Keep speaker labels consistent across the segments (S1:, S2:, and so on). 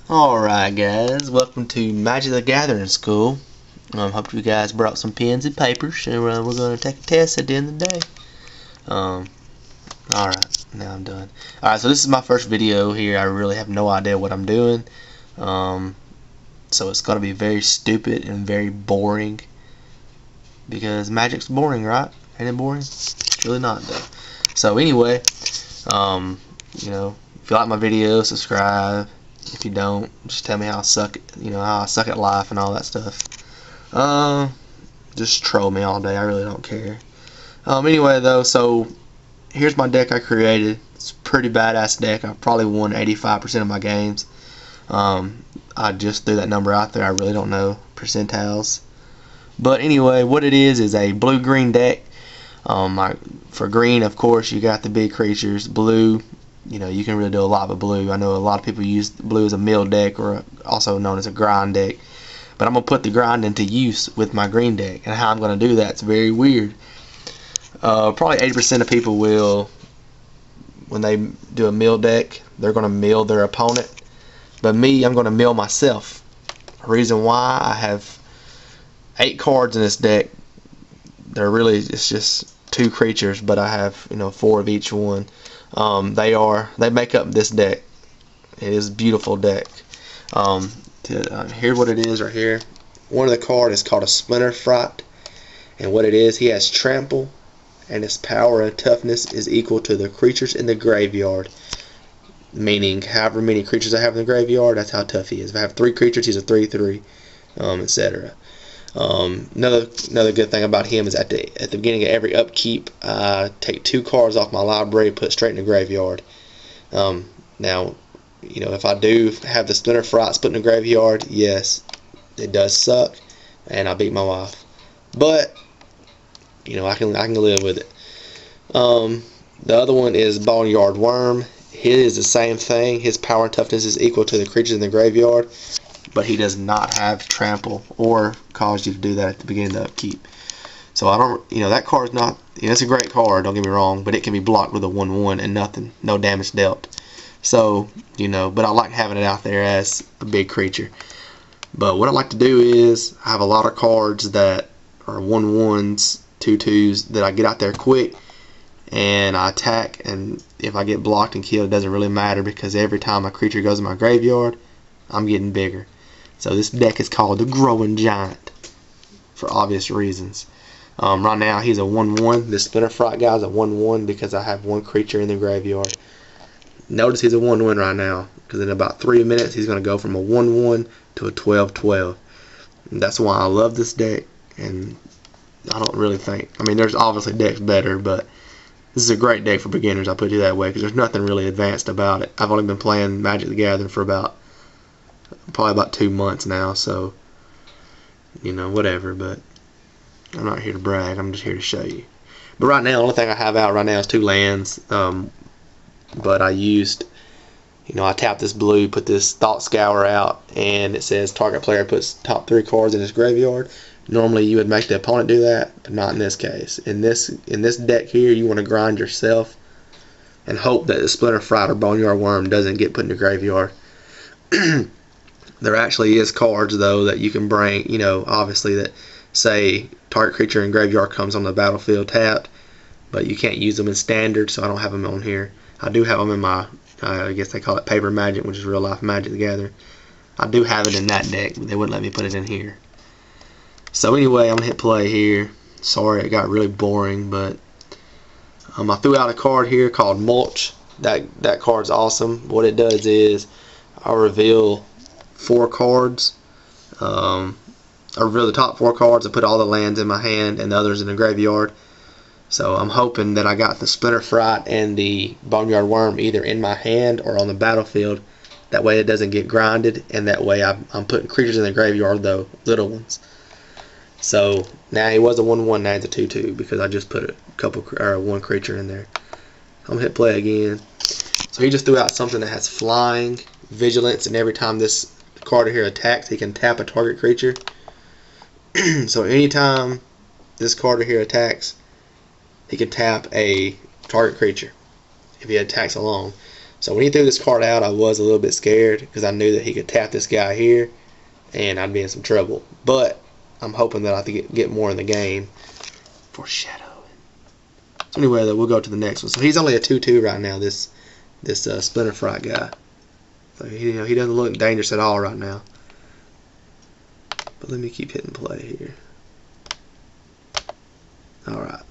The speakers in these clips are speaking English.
S1: Alright guys, welcome to Magic the Gathering School. Hope you guys brought some pens and papers, and we're going to take a test at the end of the day. Alright, now I'm done. Alright, so this is my first video here. I really have no idea what I'm doing. So it's going to be very stupid and very boring. Because Magic's boring, right? Ain't it boring? It's really not though. So anyway, if you like my video, subscribe. If you don't, just tell me how I suck at life and all that stuff. Just troll me all day. I really don't care. Anyway though, so here's my deck I created. It's a pretty badass deck. I've probably won 85% of my games. I just threw that number out there. I really don't know percentiles. But anyway, what it is a blue-green deck. For green, of course, you got the big creatures. Blue, you can really do a lot with blue. I know a lot of people use blue as a mill deck, or also known as a grind deck. But I'm going to put the grind into use with my green deck. And how I'm going to do that is very weird. Probably 80% of people will, when they do a mill deck, they're going to mill their opponent. But me, I'm going to mill myself. The reason why, I have 8 cards in this deck. It's just 2 creatures, but I have 4 of each one. They make up this deck. It is a beautiful deck. Here's what it is right here. One of the cards is called a Splinterfright, and what it is, he has trample, and his power and toughness is equal to the creatures in the graveyard. Meaning, however many creatures I have in the graveyard, that's how tough he is. If I have 3 creatures, he's a 3/3, etc. Another good thing about him is at the beginning of every upkeep, I take 2 cards off my library, put straight in the graveyard. Now, if I do have the Splinterfrights put in the graveyard, yes, it does suck, and I beat my wife. But I can live with it. The other one is Boneyard wurm. His is the same thing. His power and toughness is equal to the creatures in the graveyard, but he does not have trample or cause you to do that at the beginning of the upkeep. So I don't, that card's not, it's a great card, don't get me wrong, but it can be blocked with a 1/1 and nothing, no damage dealt. So, but I like having it out there as a big creature. But what I like to do is, I have a lot of cards that are 1/1s, 2/2s that I get out there quick, and I attack, and if I get blocked and killed, it doesn't really matter, because every time a creature goes in my graveyard, I'm getting bigger. So this deck is called the Growing Giant, for obvious reasons. Right now he's a 1/1. This Splinterfright guy is a 1/1 because I have 1 creature in the graveyard. Notice he's a 1/1 right now, because in about 3 minutes he's going to go from a 1/1 to a 12/12. And that's why I love this deck, and I don't really think, there's obviously decks better, but this is a great deck for beginners, I'll put it that way, because there's nothing really advanced about it. I've only been playing Magic the Gathering for probably about 2 months now, so whatever. But I'm not here to brag, I'm just here to show you. But right now, the only thing I have out right now is 2 lands. But I used, I tapped this blue, put this Thought Scour out, and it says target player puts top 3 cards in his graveyard. Normally you would make the opponent do that, but not in this case. In this deck here, you want to grind yourself and hope that the Splinterfright or Boneyard wurm doesn't get put in the graveyard. There actually is cards though that you can bring, obviously, that say target creature in graveyard comes on the battlefield tapped, but you can't use them in standard, so I don't have them on here. I do have them in my, I guess they call it paper Magic, which is real life Magic the Gathering. I do have it in that deck, but they wouldn't let me put it in here. So anyway, I'm gonna hit play here. Sorry, it got really boring, but I threw out a card here called Mulch. That card's awesome. What it does is I'll reveal 4 cards. I reveal the top 4 cards. I put all the lands in my hand and the others in the graveyard. So I'm hoping that I got the Splinterfright and the Boneyard wurm either in my hand or on the battlefield. That way it doesn't get grinded, and that way I'm putting creatures in the graveyard, though, little ones. So now he was a 1/1, now he's a 2/2 because I just put a 1 creature in there. I'm gonna hit play again. So he just threw out something that has flying, vigilance, and every time this card here attacks, he can tap a target creature. So anytime this card here attacks, he can tap a target creature if he attacks alone. So when he threw this card out, I was a little bit scared because I knew that he could tap this guy here and I'd be in some trouble. But I'm hoping that I can get more in the game. Foreshadowing. So anyway, though, we'll go to the next one. So he's only a 2/2 right now, this Splinterfright guy. So he doesn't look dangerous at all right now. But let me keep hitting play here. Alright.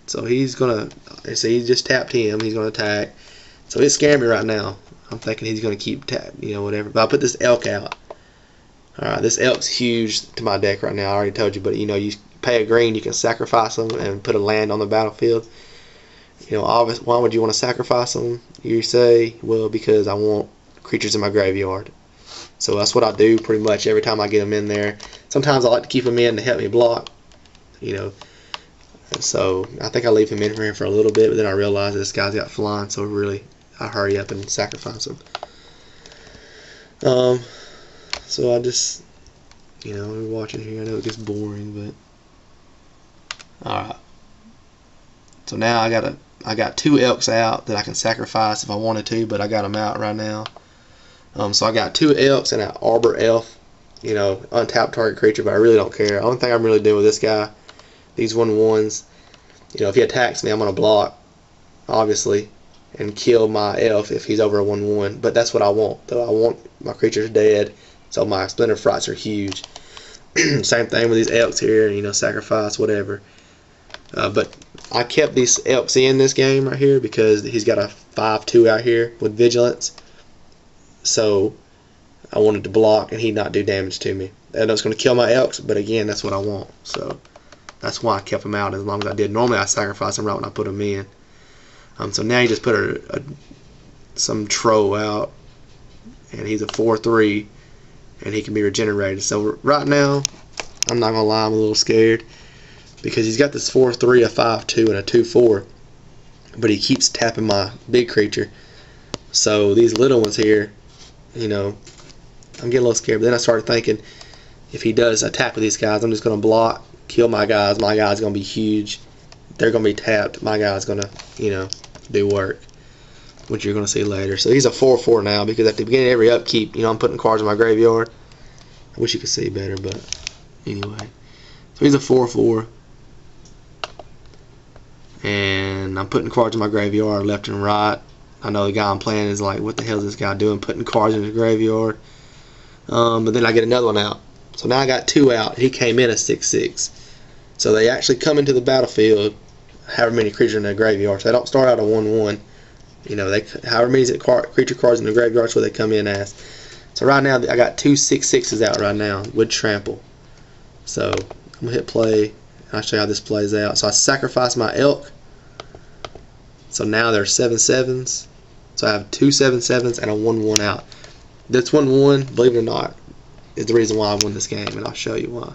S1: So he's gonna, see, he just tapped him. He's gonna attack. So he's scaring me right now. I'm thinking he's gonna keep whatever. But I put this elk out. Alright, this elk's huge to my deck right now. I already told you, but you pay a green, you can sacrifice them and put a land on the battlefield. Obviously, why would you want to sacrifice them? You say, well, because I want creatures in my graveyard. So that's what I do pretty much every time I get them in there. Sometimes I like to keep them in to help me block. So I think I leave him in here for a little bit, but then I realize this guy's got flying, so really I hurry up and sacrifice him. So I just, we're watching here. I know it gets boring, but alright. So now I got 2 elks out that I can sacrifice if I wanted to, but I got them out right now. So I got 2 elks and an arbor elf, untapped target creature, but I really don't care. The only thing I'm really doing with this guy, these 1/1s, if he attacks me, I'm gonna block, obviously, and kill my elf if he's over a 1/1. But that's what I want, though. I want my creatures dead, so my Splinterfrights are huge. Same thing with these elks here, sacrifice, whatever. But I kept these elks in this game right here because he's got a 5/2 out here with vigilance. So I wanted to block and he'd not do damage to me. And it's going to kill my elks, but again, that's what I want. So that's why I kept them out as long as I did. Normally I sacrifice them right when I put them in. So now you just put some troll out, and he's a 4/3, and he can be regenerated. So right now, I'm not going to lie, I'm a little scared because he's got this 4/3, a 5/2, and a 2/4, but he keeps tapping my big creature. So these little ones here, I'm getting a little scared. But then I started thinking, if he does attack with these guys, I'm just going to block, kill my guys. My guy's going to be huge. They're going to be tapped. My guy's going to, do work, which you're going to see later. So he's a 4/4 now because at the beginning of every upkeep, I'm putting cards in my graveyard. I wish you could see better, but anyway. So he's a 4/4. And I'm putting cards in my graveyard left and right. I know the guy I'm playing is like, what the hell is this guy doing, putting cards in his graveyard? But then I get another one out. So now I got 2 out. He came in a 6/6. So they actually come into the battlefield, however many creatures in their graveyard. So they don't start out a 1/1. However many creature cards in the graveyard, that's what they come in as. So right now I got 2 6/6s out right now with trample. So I'm gonna hit play. I'll show you how this plays out. So I sacrifice my elk. So now there's 7/7s. So I have 2 7/7s and a 1/1 out. This 1/1, believe it or not, is the reason why I won this game, and I'll show you why.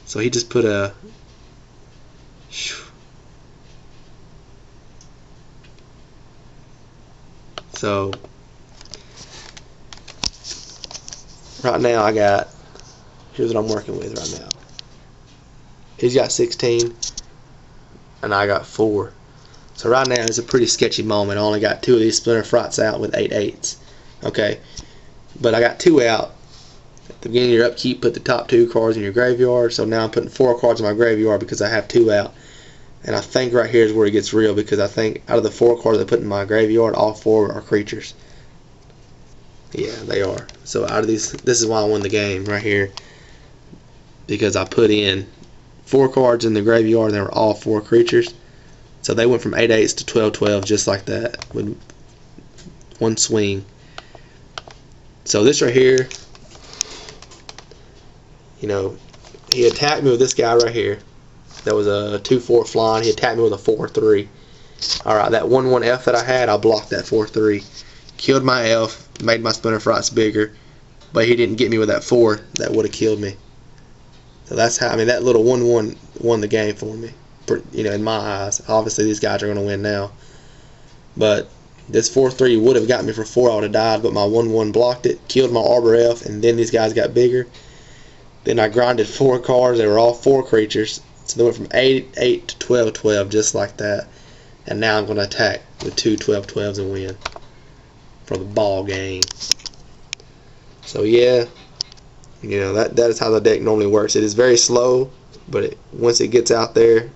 S1: So he just put a so right now here's what I'm working with right now. He's got 16 and I got 4. So right now it's a pretty sketchy moment. I only got 2 of these Splinterfrights out with 8/8s. Okay, but I got 2 out. At the beginning of your upkeep, put the top 2 cards in your graveyard. So now I'm putting 4 cards in my graveyard because I have 2 out. And I think right here is where it gets real, because I think out of the 4 cards I put in my graveyard, all 4 are creatures. Yeah, they are. So out of these, this is why I won the game right here, because I put in 4 cards in the graveyard and they were all 4 creatures. So they went from 8/8s to 12/12 just like that with one swing. So this right here, he attacked me with this guy right here. That was a 2/4 flying. He attacked me with a 4/3. Alright, that 1/1 elf that I had, I blocked that 4/3. Killed my elf, made my Splinterfrights bigger, but he didn't get me with that 4 that would have killed me. So that's how, that little 1/1 won the game for me, in my eyes. Obviously these guys are going to win now. But this 4/3 would have got me for 4, I would have died, but my 1/1 blocked it, killed my arbor elf, and then these guys got bigger. Then I grinded 4 cards, they were all 4 creatures. So they went from 8/8 to 12/12 just like that. And now I'm going to attack with two 12-12s and win for the ball game. So yeah, that is how the deck normally works. It is very slow, but once it gets out there,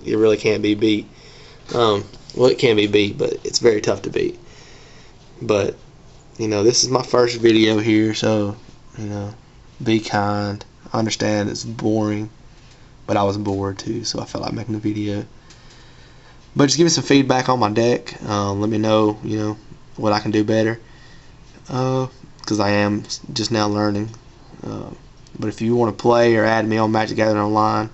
S1: it really can't be beat. Well, it can be beat, but it's very tough to beat. But this is my first video here, so be kind. I understand it's boring, but I was bored too, so I felt like making a video. But just give me some feedback on my deck. Let me know what I can do better, because I am just now learning. But if you want to play or add me on Magic Gathering Online,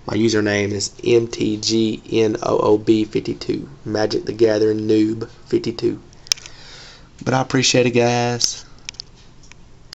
S1: my username is MTGNOOB52, Magic the Gathering Noob 52. But I appreciate it, guys.